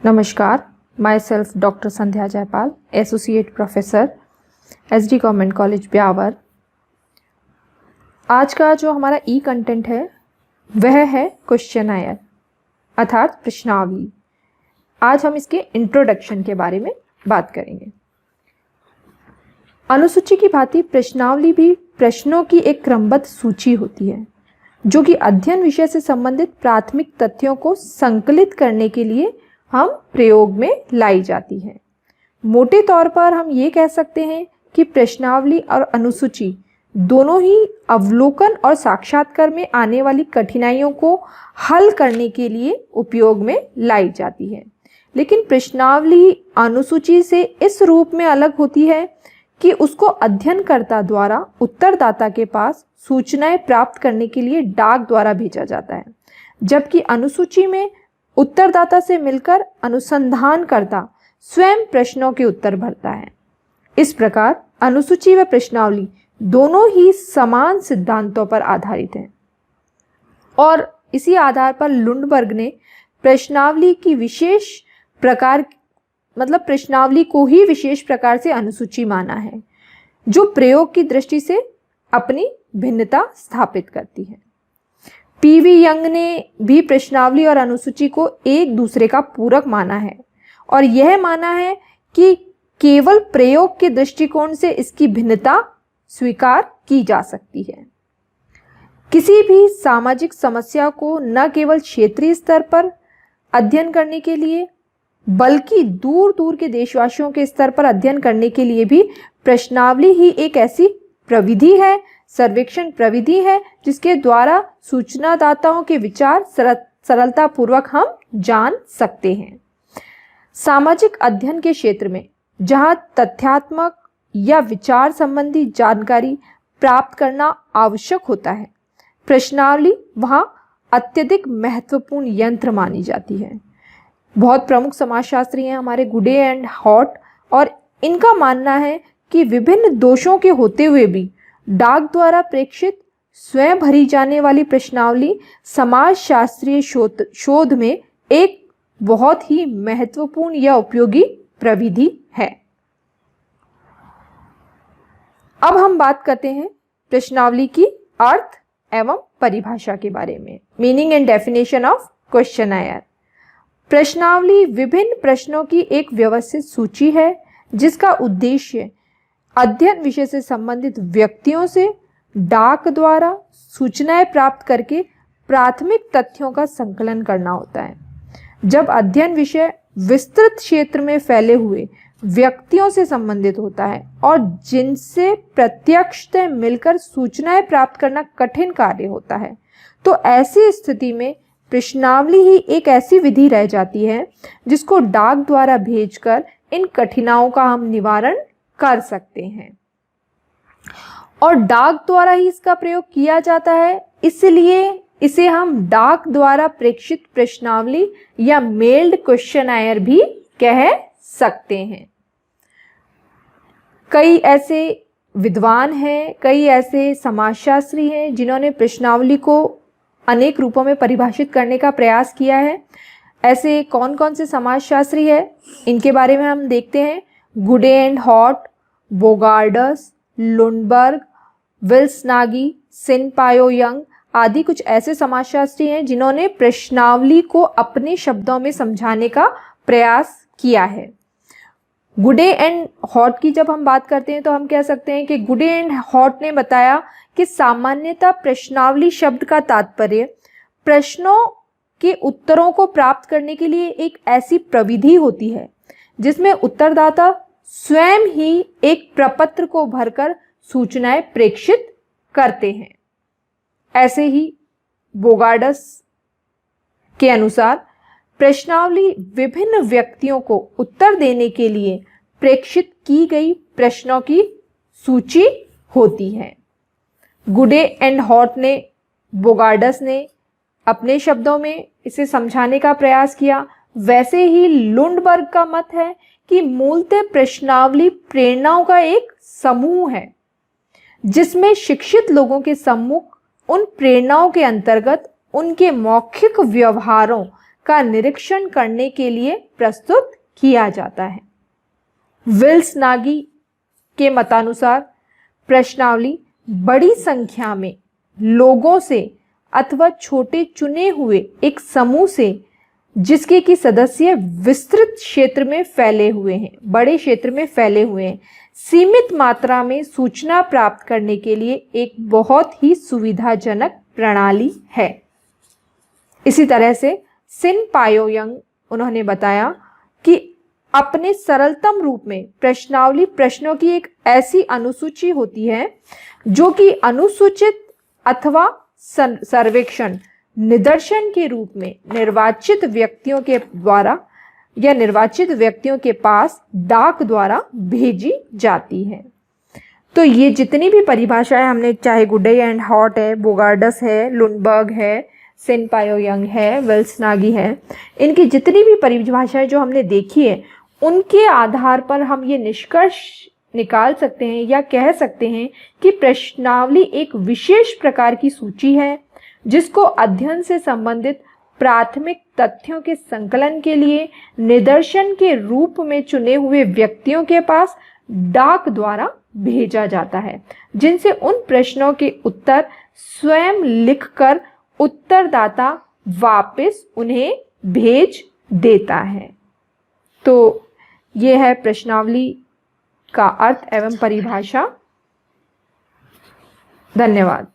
नमस्कार, my self doctor Sandhya Jaipal, associate professor SD government college Beawar. आज का जो हमारा ई कंटेंट है वह है क्वेश्चनायर अर्थात प्रश्नावली। आज हम इसके इंट्रोडक्शन के बारे में बात करेंगे। अनुसूची की भांति प्रश्नावली भी प्रश्नों की एक क्रमबद्ध सूची होती है जो कि अध्ययन विषय से संबंधित प्राथमिक तथ्यों को संकलित करने के लिए हम प्रयोग में लाई जाती है। मोटे तौर पर हम ये कह सकते हैं कि प्रश्नावली और अनुसूची दोनों ही अवलोकन और साक्षात्कार में आने वाली कठिनाइयों को हल करने के लिए उपयोग में लाई जाती है। लेकिन प्रश्नावली अनुसूची से इस रूप में अलग होती है कि उसको अध्ययनकर्ता द्वारा उत्तरदाता के पास सूचनाएं प्राप्त करने के लिए डाक द्वारा भेजा जाता है, जबकि अनुसूची में उत्तरदाता से मिलकर अनुसंधानकर्ता स्वयं प्रश्नों के उत्तर भरता है। इस प्रकार अनुसूची व प्रश्नावली दोनों ही समान सिद्धांतों पर आधारित हैं और इसी आधार पर लुंडबर्ग ने प्रश्नावली की विशेष प्रकार प्रश्नावली को ही विशेष प्रकार से अनुसूची माना है, जो प्रयोग की दृष्टि से अपनी भिन्नता स्थापित करती है। पीवी यंग ने भी प्रश्नावली और अनुसूची को एक दूसरे का पूरक माना है और यह माना है कि केवल प्रयोग के दृष्टिकोण से इसकी भिन्नता स्वीकार की जा सकती है। किसी भी सामाजिक समस्या को न केवल क्षेत्रीय स्तर पर अध्ययन करने के लिए बल्कि दूर दूर के देशवासियों के स्तर पर अध्ययन करने के लिए भी प्रश्नावली ही एक ऐसी प्रविधि है, सर्वेक्षण प्रविधि है, जिसके द्वारा सूचनादाताओं के विचार सरलता पूर्वक हम जान सकते हैं। सामाजिक अध्ययन के क्षेत्र में जहां तथ्यात्मक या विचार संबंधी जानकारी प्राप्त करना आवश्यक होता है, प्रश्नावली वहां अत्यधिक महत्वपूर्ण यंत्र मानी जाती है। बहुत प्रमुख समाजशास्त्री हैं हमारे गुडे एंड हॉट, और इनका मानना है कि विभिन्न दोषों के होते हुए भी डाक द्वारा प्रेषित स्वयं भरी जाने वाली प्रश्नावली समाजशास्त्रीय शोध में एक बहुत ही महत्वपूर्ण या उपयोगी प्रविधि है। अब हम बात करते हैं प्रश्नावली की अर्थ एवं परिभाषा के बारे में। Meaning and definition of questionnaire. प्रश्नावली विभिन्न प्रश्नों की एक व्यवस्थित सूची है जिसका उद्देश्य अध्ययन विषय से संबंधित व्यक्तियों से डाक द्वारा सूचनाएं प्राप्त करके प्राथमिक तथ्यों का संकलन करना होता है। जब अध्ययन विषय विस्तृत क्षेत्र में फैले हुए व्यक्तियों से संबंधित होता है और जिनसे प्रत्यक्षतः मिलकर सूचनाएं प्राप्त करना कठिन कार्य होता है, तो ऐसी स्थिति में प्रश्नावली ही एक ऐसी विधि रह जाती है जिसको डाक द्वारा भेजकर इन कठिनाइयों का हम निवारण कर सकते हैं। और डाक द्वारा ही इसका प्रयोग किया जाता है, इसलिए इसे हम डाक द्वारा प्रेषित प्रश्नावली या मेल्ड क्वेश्चनायर भी कह सकते हैं। कई ऐसे विद्वान हैं, कई ऐसे समाजशास्त्री हैं जिन्होंने प्रश्नावली को अनेक रूपों में परिभाषित करने का प्रयास किया है। ऐसे कौन कौन से समाजशास्त्री हैं, इनके बारे में हम देखते हैं। Goode and Hatt, Bogardus, Lundberg, विल्सनागी, सिनपायो यंग आदि कुछ ऐसे समाजशास्त्री हैं जिन्होंने प्रश्नावली को अपने शब्दों में समझाने का प्रयास किया है। गुडे एंड हॉट की जब हम बात करते हैं तो हम कह सकते हैं कि गुडे एंड हॉट ने बताया कि सामान्यतः प्रश्नावली शब्द का तात्पर्य प्रश्नों के उत्तरों को प्राप्त करने के लिए एक ऐसी प्रविधि होती है जिसमें उत्तरदाता स्वयं ही एक प्रपत्र को भरकर सूचनाएं प्रेषित करते हैं। ऐसे ही बोगार्डस के अनुसार प्रश्नावली विभिन्न व्यक्तियों को उत्तर देने के लिए प्रेषित की गई प्रश्नों की सूची होती है। गुडे एंड हॉट ने, बोगार्डस ने अपने शब्दों में इसे समझाने का प्रयास किया। वैसे ही लुंडबर्ग का मत है कि मूलतः प्रश्नावली प्रेरणाओं का एक समूह है जिसमें शिक्षित लोगों के सम्मुख उन प्रेरणाओं के अंतर्गत उनके मौखिक व्यवहारों का निरीक्षण करने के लिए प्रस्तुत किया जाता है। विल्स-नागी के मतानुसार प्रश्नावली बड़ी संख्या में लोगों से अथवा छोटे चुने हुए एक समूह से, जिसके कि सदस्य विस्तृत क्षेत्र में फैले हुए हैं, बड़े क्षेत्र में फैले हुए हैं, सीमित मात्रा में सूचना प्राप्त करने के लिए एक बहुत ही सुविधाजनक प्रणाली है। इसी तरह से सिन पायोयंग उन्होंने बताया कि अपने सरलतम रूप में प्रश्नावली प्रश्नों की एक ऐसी अनुसूची होती है जो कि अनुसूचित अथवा सर्वेक्षण निदर्शन के रूप में निर्वाचित व्यक्तियों के द्वारा या निर्वाचित व्यक्तियों के पास डाक द्वारा भेजी जाती है। तो ये जितनी भी परिभाषाएं हमने, चाहे गुडे एंड हॉट है, बोगार्डस है, लुनबर्ग है, सिन पायोयंग है, विल्स-नागी है, इनकी जितनी भी परिभाषाएं जो हमने देखी है, उनके आधार पर हम ये निष्कर्ष निकाल सकते हैं या कह सकते हैं कि प्रश्नावली एक विशेष प्रकार की सूची है जिसको अध्ययन से संबंधित प्राथमिक तथ्यों के संकलन के लिए निदर्शन के रूप में चुने हुए व्यक्तियों के पास डाक द्वारा भेजा जाता है, जिनसे उन प्रश्नों के उत्तर स्वयं लिखकर उत्तरदाता वापस उन्हें भेज देता है। तो यह है प्रश्नावली का अर्थ एवं परिभाषा। धन्यवाद।